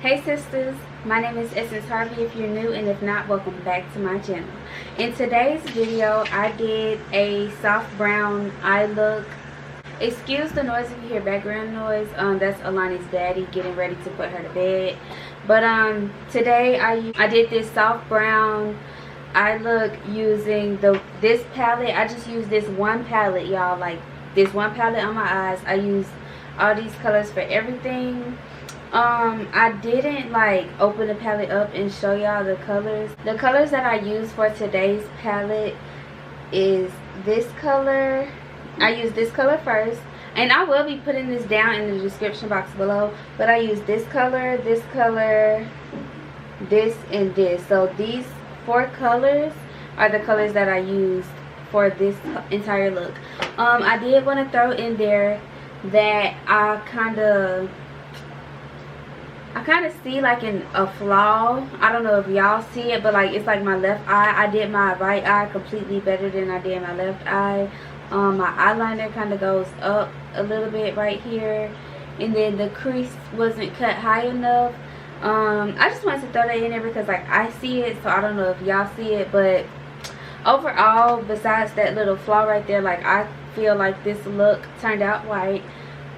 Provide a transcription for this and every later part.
Hey sisters, my name is Harvey if you're new, and if not, welcome back to my channel. In today's video, I did a soft brown eye look. Excuse the noise if you hear background noise. That's Alani's daddy getting ready to put her to bed. But today I did this soft brown eye look using this palette. I just used this one palette, y'all. Like this one palette on my eyes. I used all these colors for everything. I didn't like open the palette up and show y'all the colors. The colors that I use for today's palette is this color. I use this color first, and I will be putting this down in the description box below, but I use this color, this, and this. So these four colors are the colors that I used for this entire look. I did want to throw in there that I kind of see like a flaw. I don't know if y'all see it, but like it's like my left eye. I did my right eye completely better than I did my left eye. My eyeliner kind of goes up a little bit right here, and then the crease wasn't cut high enough. I just wanted to throw that in there because like I see it, so I don't know if y'all see it, but overall, besides that little flaw right there, like I feel like this look turned out right.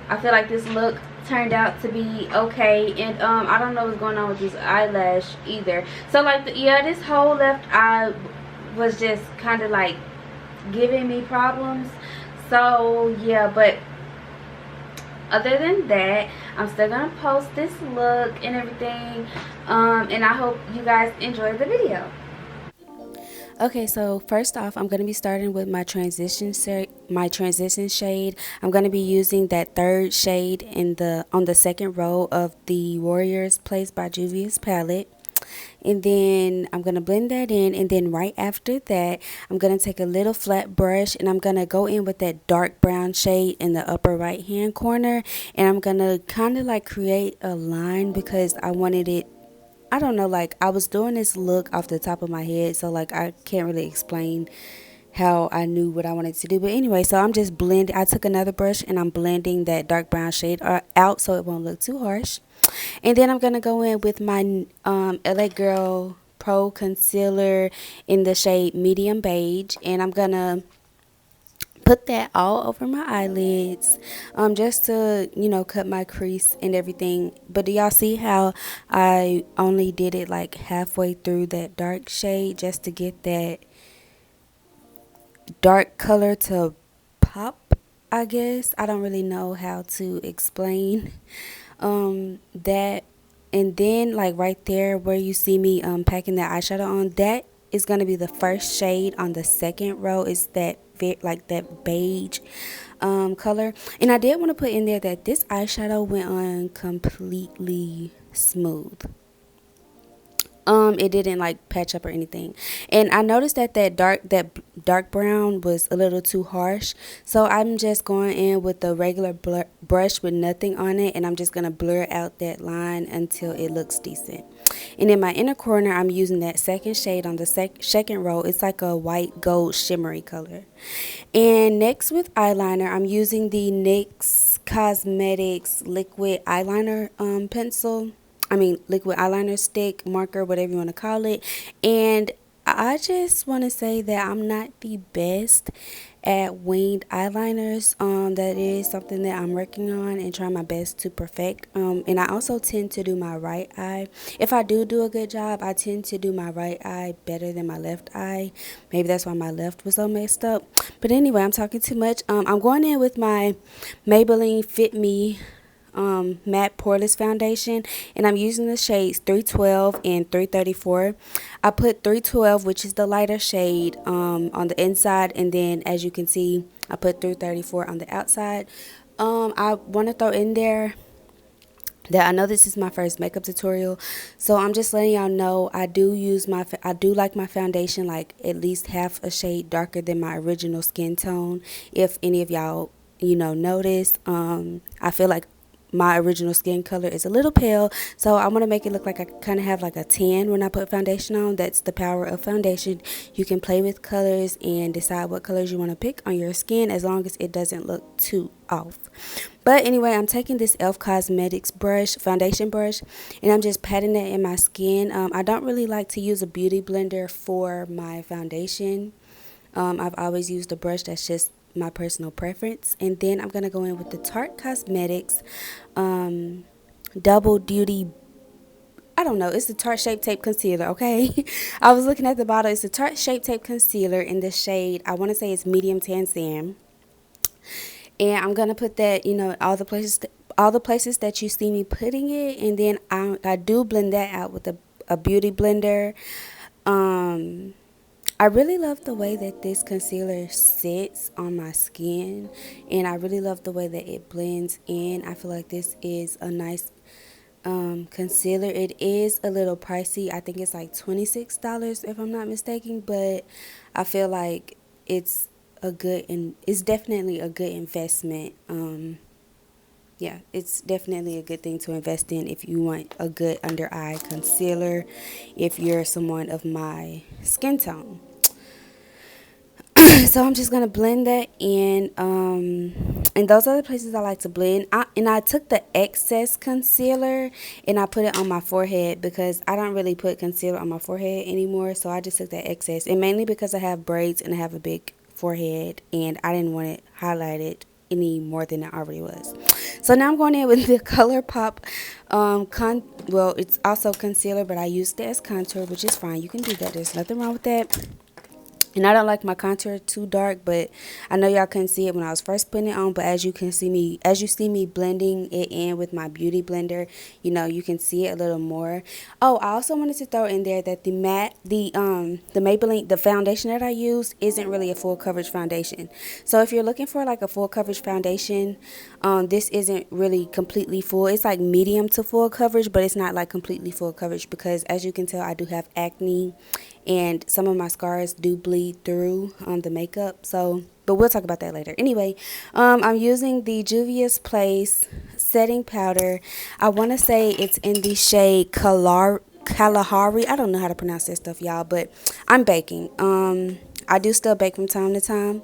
I feel like this look turned out to be okay, and I don't know what's going on with this eyelash either. So like this whole left eye was just kind of like giving me problems. So yeah, but other than that, I'm still gonna post this look and everything, and I hope you guys enjoy the video. Okay, so first off, I'm going to be starting with my transition shade. I'm going to be using that third shade on the second row of the Warriors Place by Juvia's palette. And then I'm going to blend that in, and then right after that, I'm going to take a little flat brush and I'm going to go in with that dark brown shade in the upper right hand corner, and I'm going to kind of like create a line because I wanted it, I don't know, like I was doing this look off the top of my head, so like I can't really explain how I knew what I wanted to do. But anyway, so I'm just blending. I took another brush and I'm blending that dark brown shade out so it won't look too harsh. And then I'm going to go in with my LA Girl Pro Concealer in the shade Medium Beige, and I'm going to put that all over my eyelids, just to, you know, cut my crease and everything. But do y'all see how I only did it like halfway through that dark shade just to get that dark color to pop, I guess. I don't really know how to explain that. And then like right there where you see me packing that eyeshadow on, that is going to be the first shade on the second row. Is that like that beige color. And I did want to put in there that this eyeshadow went on completely smooth. It didn't like patch up or anything. And I noticed that that dark brown was a little too harsh, so I'm just going in with the regular brush with nothing on it, and I'm just gonna blur out that line until it looks decent. And in my inner corner, I'm using that second shade on the second row. It's like a white gold shimmery color. And next with eyeliner, I'm using the NYX Cosmetics liquid eyeliner liquid eyeliner stick, marker, whatever you want to call it. And I just want to say that I'm not the best at winged eyeliners. That is something that I'm working on and trying my best to perfect. And I also tend to do my right eye. If I do a good job, I tend to do my right eye better than my left eye. Maybe that's why my left was so messed up. But anyway, I'm talking too much. I'm going in with my Maybelline Fit Me matte poreless foundation, and I'm using the shades 312 and 334. I put 312, which is the lighter shade, on the inside, and then as you can see, I put 334 on the outside. I want to throw in there that I know this is my first makeup tutorial, so I'm just letting y'all know I do like my foundation like at least half a shade darker than my original skin tone. If any of y'all, you know, notice, I feel like my original skin color is a little pale, so I want to make it look like I kind of have like a tan when I put foundation on. That's the power of foundation. You can play with colors and decide what colors you want to pick on your skin as long as it doesn't look too off. But anyway, I'm taking this e.l.f. Cosmetics brush, foundation brush, and I'm just patting it in my skin. I don't really like to use a beauty blender for my foundation. I've always used a brush. That's just my personal preference. And then I'm going to go in with the Tarte Cosmetics Double Duty, I don't know, it's the Tarte Shape Tape Concealer, okay? I was looking at the bottle. It's the Tarte Shape Tape Concealer in the shade, I want to say it's medium tan sand. And I'm going to put that, you know, all the places that you see me putting it. And then I do blend that out with a beauty blender. I really love the way that this concealer sits on my skin, and I really love the way that it blends in. I feel like this is a nice concealer. It is a little pricey. I think it's like $26 if I'm not mistaken, but I feel like it's it's definitely a good investment. Yeah, it's definitely a good thing to invest in if you want a good under eye concealer if you're someone of my skin tone. So I'm just gonna blend that in, and those are the places I like to blend. I took the excess concealer and I put it on my forehead because I don't really put concealer on my forehead anymore. So I just took that excess, and mainly because I have braids and I have a big forehead, and I didn't want it highlighted any more than it already was. So now I'm going in with the ColourPop well, it's also concealer, but I used it as contour, which is fine. You can do that. There's nothing wrong with that. And I don't like my contour too dark, but I know y'all couldn't see it when I was first putting it on. But as you see me blending it in with my beauty blender, you know, you can see it a little more. Oh, I also wanted to throw in there that the Maybelline, the foundation that I use isn't really a full coverage foundation. So if you're looking for like a full coverage foundation, this isn't really completely full. It's like medium to full coverage, but it's not like completely full coverage because as you can tell, I do have acne. And some of my scars do bleed through the makeup. So, but we'll talk about that later. Anyway, I'm using the Juvia's Place setting powder. I want to say it's in the shade Kalahari. I don't know how to pronounce that stuff, y'all, but I'm baking. I do still bake from time to time.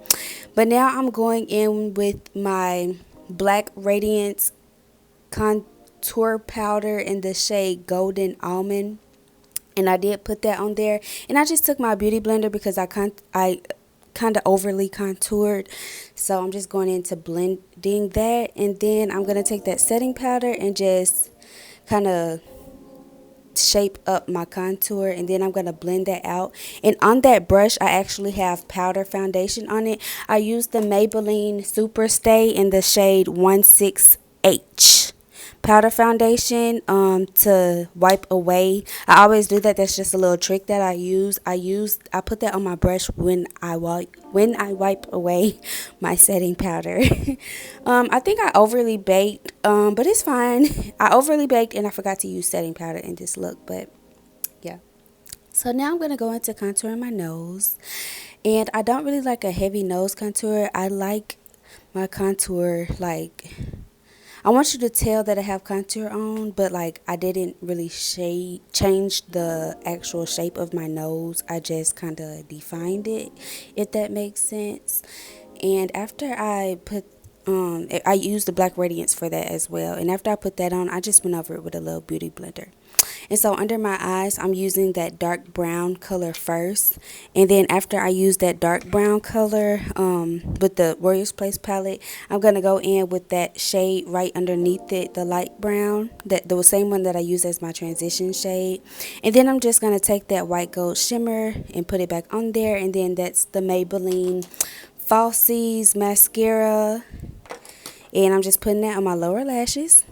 But now I'm going in with my Black Radiance contour powder in the shade Golden Almond. And I did put that on there, and I just took my beauty blender because I kind of overly contoured, so I'm just going into blending that. And then I'm going to take that setting powder and just kind of shape up my contour, and then I'm going to blend that out. And on that brush, I actually have powder foundation on it. I used the Maybelline Super Stay in the shade 16H powder foundation to wipe away. I always do that. That's just a little trick that I use. I put that on my brush when I wipe away my setting powder. I think I overly baked, but it's fine. I overly baked and I forgot to use setting powder in this look, but yeah. So now I'm going to go into contouring my nose, and I don't really like a heavy nose contour. I like my contour like, I want you to tell that I have contour on, but like I didn't really change the actual shape of my nose. I just kind of defined it, if that makes sense. And after I put I used the Black Radiance for that as well. And after I put that on, I just went over it with a little beauty blender. And so under my eyes, I'm using that dark brown color first. And then after I use that dark brown color with the Warriors Place palette, I'm going to go in with that shade right underneath it, the light brown, the same one that I use as my transition shade. And then I'm just going to take that white gold shimmer and put it back on there. And then that's the Maybelline Falsies mascara. And I'm just putting that on my lower lashes.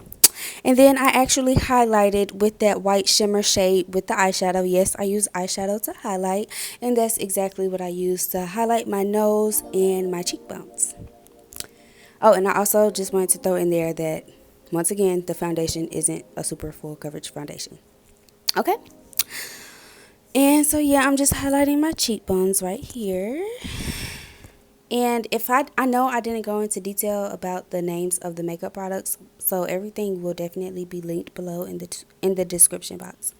And then I actually highlighted with that white shimmer shade with the eyeshadow. Yes, I use eyeshadow to highlight, and that's exactly what I use to highlight my nose and my cheekbones. Oh, and I also just wanted to throw in there that, once again, the foundation isn't a super full coverage foundation. Okay. And so, yeah, I'm just highlighting my cheekbones right here. And if I know I didn't go into detail about the names of the makeup products, so everything will definitely be linked below in the description box,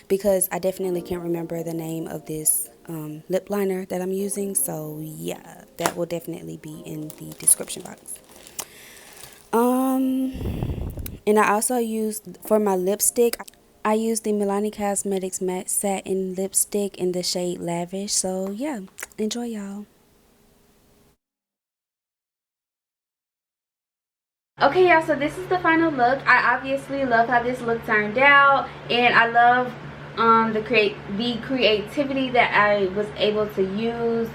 because I definitely can't remember the name of this lip liner that I'm using. So yeah, that will definitely be in the description box. And I also used, for my lipstick, I used the Milani Cosmetics Matte Satin lipstick in the shade Lavish. So yeah, enjoy, y'all. Okay, y'all, so this is the final look. I obviously love how this look turned out, and I love the creativity that I was able to use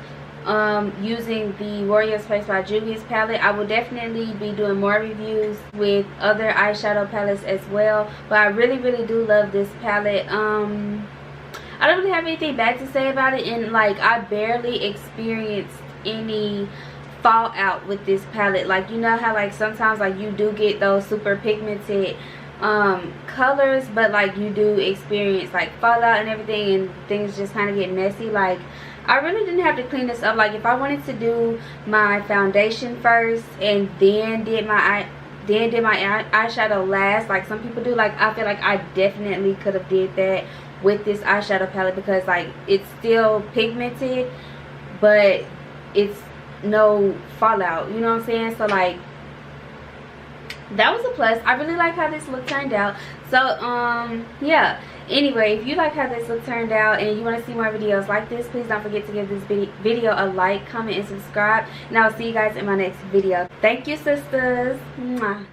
using the Warriors Place by Juvia's palette. I will definitely be doing more reviews with other eyeshadow palettes as well, but I really do love this palette. I don't really have anything bad to say about it, and like I barely experienced any fallout with this palette. Like, you know how like sometimes like you do get those super pigmented colors, but like you do experience like fallout and everything, and things just kind of get messy. Like, I really didn't have to clean this up. Like, if I wanted to do my foundation first and then did my eyeshadow last, like some people do, like I feel like I definitely could have did that with this eyeshadow palette, because like it's still pigmented but it's no fallout, you know what I'm saying? So like that was a plus. I really like how this look turned out. So yeah, anyway, if you like how this look turned out and you want to see more videos like this, please don't forget to give this video a like, comment, and subscribe, and I'll see you guys in my next video. Thank you, sisters. Mwah.